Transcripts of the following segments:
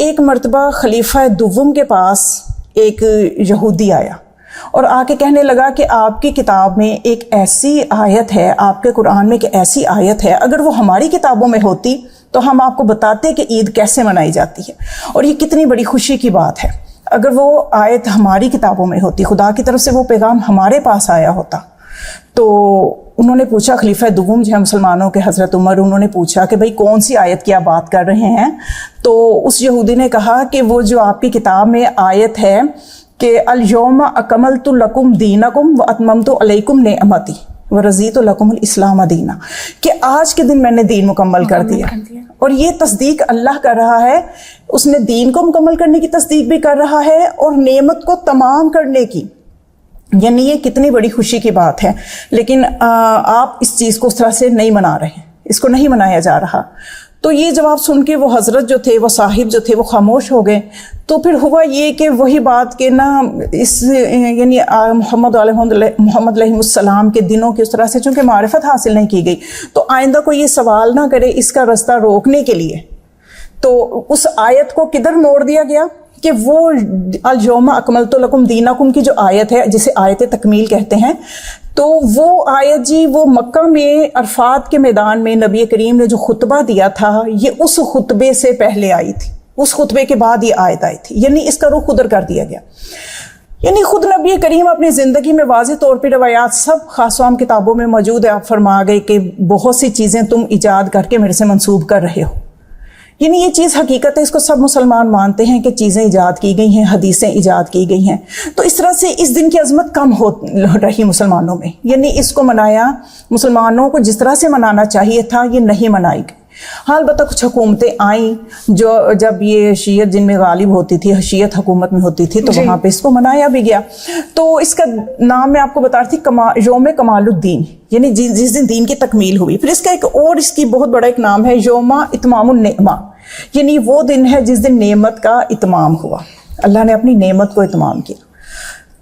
ایک مرتبہ خلیفہ دوم کے پاس ایک یہودی آیا اور آ کے کہنے لگا کہ آپ کی کتاب میں ایک ایسی آیت ہے، آپ کے قرآن میں ایک ایسی آیت ہے، اگر وہ ہماری کتابوں میں ہوتی تو ہم آپ کو بتاتے کہ عید کیسے منائی جاتی ہے، اور یہ کتنی بڑی خوشی کی بات ہے اگر وہ آیت ہماری کتابوں میں ہوتی، خدا کی طرف سے وہ پیغام ہمارے پاس آیا ہوتا۔ تو انہوں نے پوچھا، خلیفہ دوم جو ہے مسلمانوں کے حضرت عمر، انہوں نے پوچھا کہ بھئی کون سی آیت کی آپ بات کر رہے ہیں؟ تو اس یہودی نے کہا کہ وہ جو آپ کی کتاب میں آیت ہے کہ الیوم اکملت لکم دینکم واتممت علیکم نعمتی ورضیت لکم الاسلام دینا، کہ آج کے دن میں نے دین مکمل کر دیا۔ اور یہ تصدیق اللہ کر رہا ہے، اس نے دین کو مکمل کرنے کی تصدیق بھی کر رہا ہے اور نعمت کو تمام کرنے کی، یعنی یہ کتنی بڑی خوشی کی بات ہے۔ لیکن آپ اس چیز کو اس طرح سے نہیں منا رہے ہیں، اس کو نہیں منایا جا رہا۔ تو یہ جواب سن کے وہ حضرت جو تھے، وہ صاحب جو تھے، وہ خاموش ہو گئے۔ تو پھر ہوا یہ کہ وہی بات کہ نا اس یعنی محمد علیہ السلام کے دنوں کی اس طرح سے چونکہ معرفت حاصل نہیں کی گئی، تو آئندہ کوئی یہ سوال نہ کرے اس کا رستہ روکنے کے لیے، تو اس آیت کو کدھر موڑ دیا گیا کہ وہ الیوم اکملت لکم دینکم کی جو آیت ہے، جسے آیت تکمیل کہتے ہیں، تو وہ آیت جی وہ مکہ میں عرفات کے میدان میں نبی کریم نے جو خطبہ دیا تھا، یہ اس خطبے سے پہلے آئی تھی، اس خطبے کے بعد یہ آیت آئی تھی، یعنی اس کا رخ ادھر کر دیا گیا۔ یعنی خود نبی کریم اپنی زندگی میں واضح طور پہ روایات سب خاص و عام کتابوں میں موجود ہے، آپ فرما گئے کہ بہت سی چیزیں تم ایجاد کر کے میرے سے منسوب کر رہے ہو۔ یعنی یہ چیز حقیقت ہے، اس کو سب مسلمان مانتے ہیں کہ چیزیں ایجاد کی گئی ہیں، حدیثیں ایجاد کی گئی ہیں۔ تو اس طرح سے اس دن کی عظمت کم ہو رہی مسلمانوں میں، یعنی اس کو منایا مسلمانوں کو جس طرح سے منانا چاہیے تھا یہ نہیں منائی گئی۔ ہاں البتہ کچھ حکومتیں آئیں جو جب یہ شیعت جن میں غالب ہوتی تھی، شیعت حکومت میں ہوتی تھی، تو وہاں پہ اس کو منایا بھی گیا۔ تو اس کا نام میں آپ کو بتا رہی تھی یوم کمال الدین، یعنی جس دن دین کی تکمیل ہوئی۔ پھر اس کا ایک اور اس کی بہت بڑا ایک نام ہے یوم اتمام النعمہ، یعنی وہ دن ہے جس دن نعمت کا اتمام ہوا، اللہ نے اپنی نعمت کو اتمام کیا۔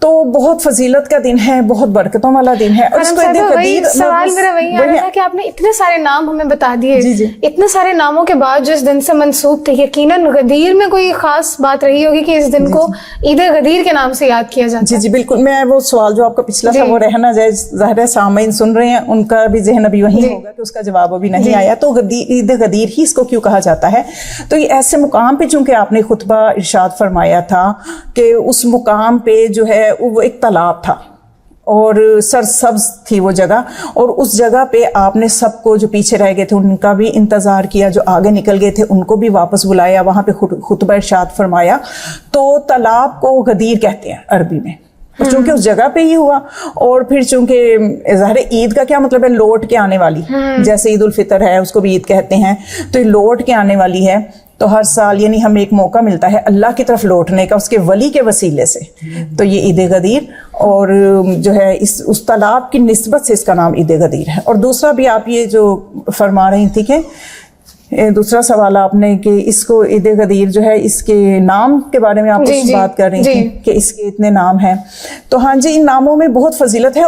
تو بہت فضیلت کا دن ہے، بہت برکتوں والا دن ہے۔ اور اس کو سوال میرا وہی آ رہا تھا کہ آپ نے اتنے سارے نام ہمیں بتا دیے، اتنے سارے ناموں کے بعد جو اس دن سے منسوب تھے، یقیناً غدیر میں کوئی خاص بات رہی ہوگی کہ اس دن کو عید غدیر کے نام سے یاد کیا جاتا ہے۔ جی بالکل، میں وہ سوال جو آپ کا پچھلا تھا وہ رہنا جائے، ظاہر ہے سامعین سن رہے ہیں، ان کا بھی ذہن ابھی وہیں ہوگا کہ اس کا جواب ابھی نہیں آیا۔ تو عید غدیر ہی اس کو کیوں کہا جاتا ہے؟ تو یہ ایسے مقام پہ چونکہ آپ نے خطبہ ارشاد فرمایا تھا کہ اس مقام پہ جو ہے وہ ایک تالاب تھا اور سرسبز تھی وہ جگہ، اور اس جگہ پہ آپ نے سب کو جو پیچھے رہ گئے تھے ان کا بھی انتظار کیا، جو آگے نکل گئے تھے ان کو بھی واپس بلایا، وہاں پہ خطبہ ارشاد فرمایا۔ تو تالاب کو غدیر کہتے ہیں عربی میں، اور چونکہ اس جگہ پہ ہی ہوا، اور پھر چونکہ ظاہر عید کا کیا مطلب ہے؟ لوٹ کے آنے والی، جیسے عید الفطر ہے اس کو بھی عید کہتے ہیں، تو یہ لوٹ کے آنے والی ہے۔ تو ہر سال یعنی ہمیں ایک موقع ملتا ہے اللہ کی طرف لوٹنے کا، اس کے ولی کے وسیلے سے، تو یہ عید غدیر، اور جو ہے اس تالاب کی نسبت سے اس کا نام عید غدیر ہے۔ اور دوسرا بھی آپ یہ جو فرما رہی تھی کہ دوسرا سوال آپ نے کہ اس کو عید غدیر جو ہے اس کے نام کے بارے میں آپ کچھ بات کر رہی تھی کہ اس کے اتنے نام ہیں، تو ہاں جی ان ناموں میں بہت فضیلت ہے۔